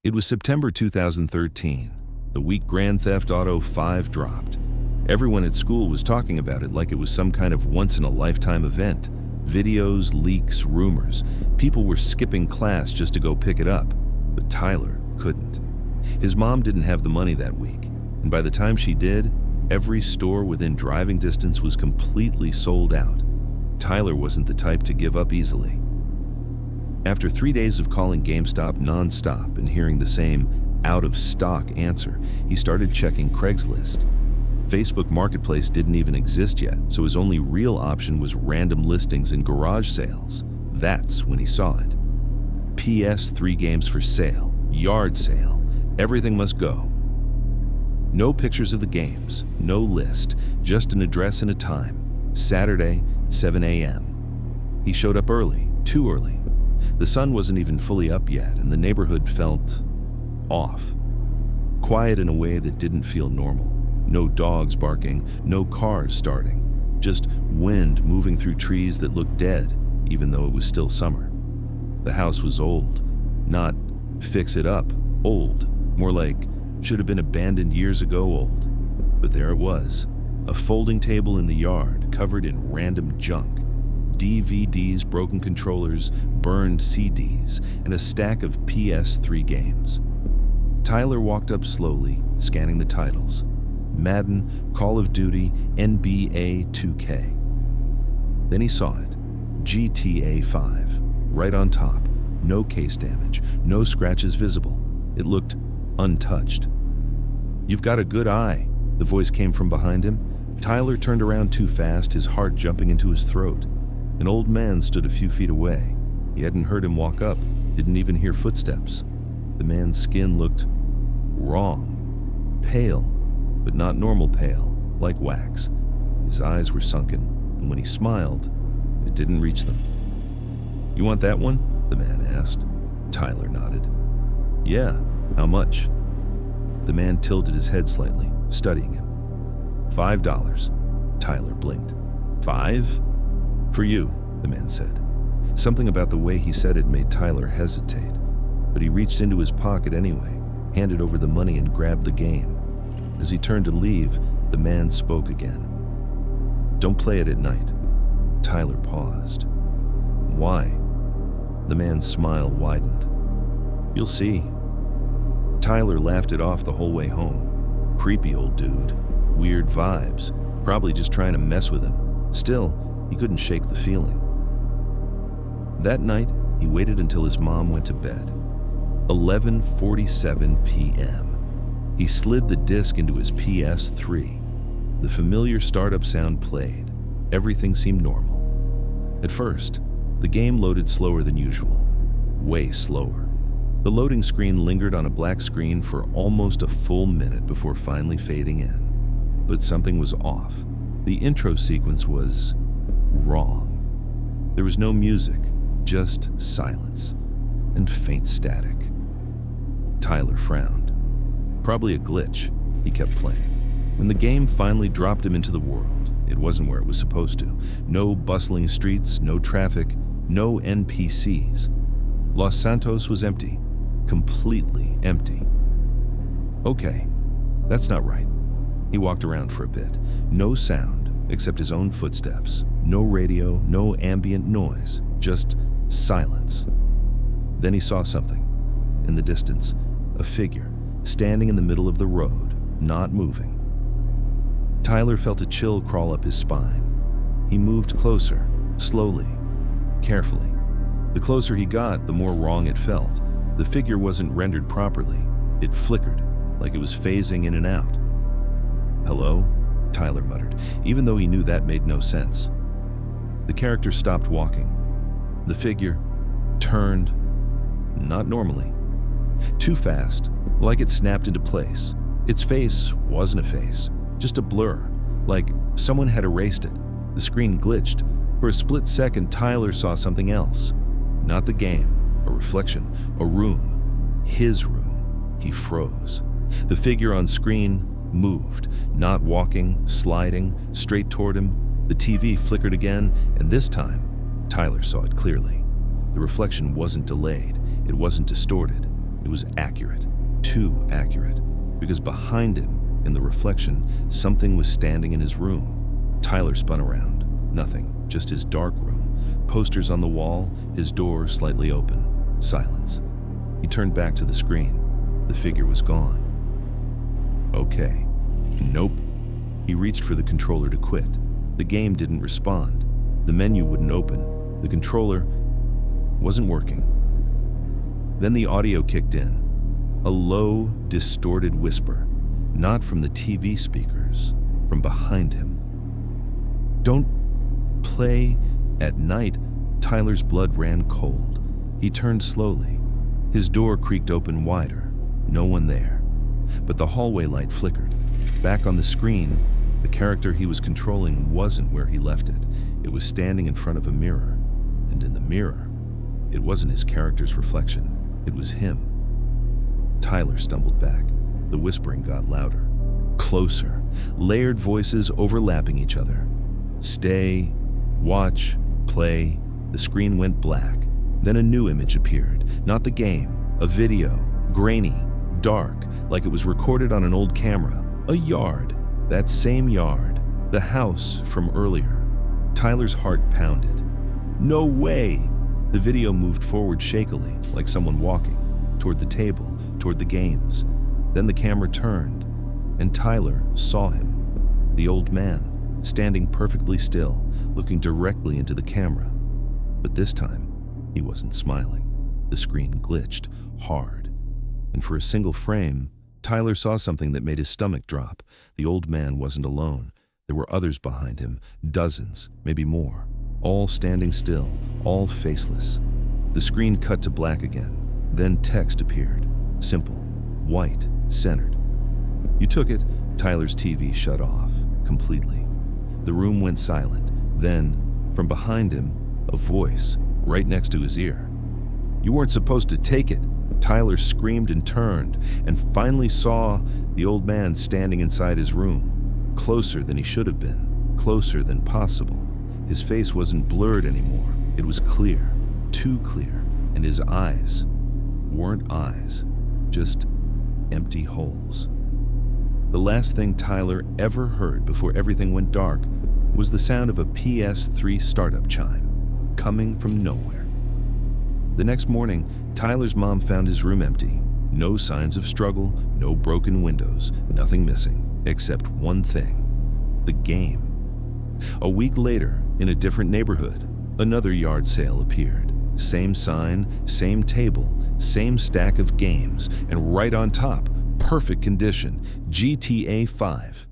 It was September 2013, the week Grand Theft Auto 5 dropped. Everyone at school was talking about it like it was some kind of once-in-a-lifetime event. Videos, leaks, rumors. People were skipping class just to go pick it up. But Tyler couldn't. His mom didn't have the money that week, and by the time she did, every store within driving distance was completely sold out. Tyler wasn't the type to give up easily. After 3 days of calling GameStop non-stop and hearing the same out-of-stock answer, he started checking Craigslist. Facebook Marketplace didn't even exist yet, so his only real option was random listings and garage sales. That's when he saw it. PS3 games for sale, yard sale, everything must go. No pictures of the games, no list, just an address and a time. Saturday, 7 a.m. He showed up early, too early. The sun wasn't even fully up yet, and the neighborhood felt off. Quiet in a way that didn't feel normal. No dogs barking, no cars starting. Just wind moving through trees that looked dead, even though it was still summer. The house was old. Not fix it up, old. More like should have been abandoned years ago old. But there it was. A folding table in the yard covered in random junk. DVDs, broken controllers, burned CDs, and a stack of PS3 games. Tyler walked up slowly, scanning the titles. Madden, Call of Duty, NBA 2K. Then he saw it. GTA 5. Right on top. No case damage, no scratches visible. It looked untouched. "You've got a good eye," the voice came from behind him. Tyler turned around too fast, his heart jumping into his throat. An old man stood a few feet away. He hadn't heard him walk up, didn't even hear footsteps. The man's skin looked wrong. Pale, but not normal pale, like wax. His eyes were sunken, and when he smiled, it didn't reach them. "You want that one?" the man asked. Tyler nodded. "Yeah, how much?" The man tilted his head slightly, studying him. $5. Tyler blinked. "5? For you," the man said. Something about the way he said it made Tyler hesitate, but he reached into his pocket anyway, handed over the money and grabbed the game. As he turned to leave, the man spoke again. "Don't play it at night." Tyler paused. "Why?" The man's smile widened. "You'll see." Tyler laughed it off the whole way home. Creepy old dude. Weird vibes. Probably just trying to mess with him. Still, he couldn't shake the feeling. That night, he waited until his mom went to bed. 11:47 p.m. He slid the disc into his PS3. The familiar startup sound played. Everything seemed normal. At first, the game loaded slower than usual. Way slower. The loading screen lingered on a black screen for almost a full minute before finally fading in. But something was off. The intro sequence was wrong. There was no music, just silence and faint static. Tyler frowned. Probably a glitch. He kept playing. When the game finally dropped him into the world, it wasn't where it was supposed to. No bustling streets, no traffic, no NPCs. Los Santos was empty. Completely empty. Okay, that's not right. He walked around for a bit. No sound, except his own footsteps. No radio, no ambient noise, just silence. Then he saw something. In the distance, a figure, standing in the middle of the road, not moving. Tyler felt a chill crawl up his spine. He moved closer, slowly, carefully. The closer he got, the more wrong it felt. The figure wasn't rendered properly. It flickered, like it was phasing in and out. "Hello?" Tyler muttered, even though he knew that made no sense. The character stopped walking. The figure turned, not normally. Too fast, like it snapped into place. Its face wasn't a face, just a blur, like someone had erased it. The screen glitched. For a split second, Tyler saw something else. Not the game, a reflection, a room. His room. He froze. The figure on screen moved, not walking, sliding, straight toward him. The TV flickered again, and this time, Tyler saw it clearly. The reflection wasn't delayed. It wasn't distorted. It was accurate, too accurate, because behind him, in the reflection, something was standing in his room. Tyler spun around. Nothing, just his dark room. Posters on the wall, his door slightly open. Silence. He turned back to the screen. The figure was gone. Okay. Nope. He reached for the controller to quit. The game didn't respond. The menu wouldn't open. The controller wasn't working. Then the audio kicked in. A low, distorted whisper, not from the TV speakers, from behind him. Don't play at night. Tyler's blood ran cold. He turned slowly. His door creaked open wider. No one there. But the hallway light flickered. Back on the screen, the character he was controlling wasn't where he left it. It was standing in front of a mirror. And in the mirror, it wasn't his character's reflection. It was him. Tyler stumbled back. The whispering got louder. Closer. Layered voices overlapping each other. Stay, watch, play. The screen went black. Then a new image appeared. Not the game. A video. Grainy. Dark. Like it was recorded on an old camera. A yard. That same yard. The house from earlier. Tyler's heart pounded. No way! The video moved forward shakily, like someone walking. Toward the table. Toward the games. Then the camera turned. And Tyler saw him. The old man. Standing perfectly still, looking directly into the camera. But this time, he wasn't smiling. The screen glitched, hard. And for a single frame, Tyler saw something that made his stomach drop. The old man wasn't alone. There were others behind him, dozens, maybe more. All standing still, all faceless. The screen cut to black again. Then text appeared. Simple, white, centered. You took it. Tyler's TV shut off, completely. The room went silent. Then, from behind him, a voice, right next to his ear. You weren't supposed to take it. Tyler screamed and turned, and finally saw the old man standing inside his room. Closer than he should have been. Closer than possible. His face wasn't blurred anymore. It was clear. Too clear. And his eyes weren't eyes. Just empty holes. The last thing Tyler ever heard before everything went dark was the sound of a PS3 startup chime, coming from nowhere. The next morning, Tyler's mom found his room empty. No signs of struggle, no broken windows, nothing missing, except one thing: the game. A week later, in a different neighborhood, another yard sale appeared. Same sign, same table, same stack of games, and right on top, perfect condition, GTA 5.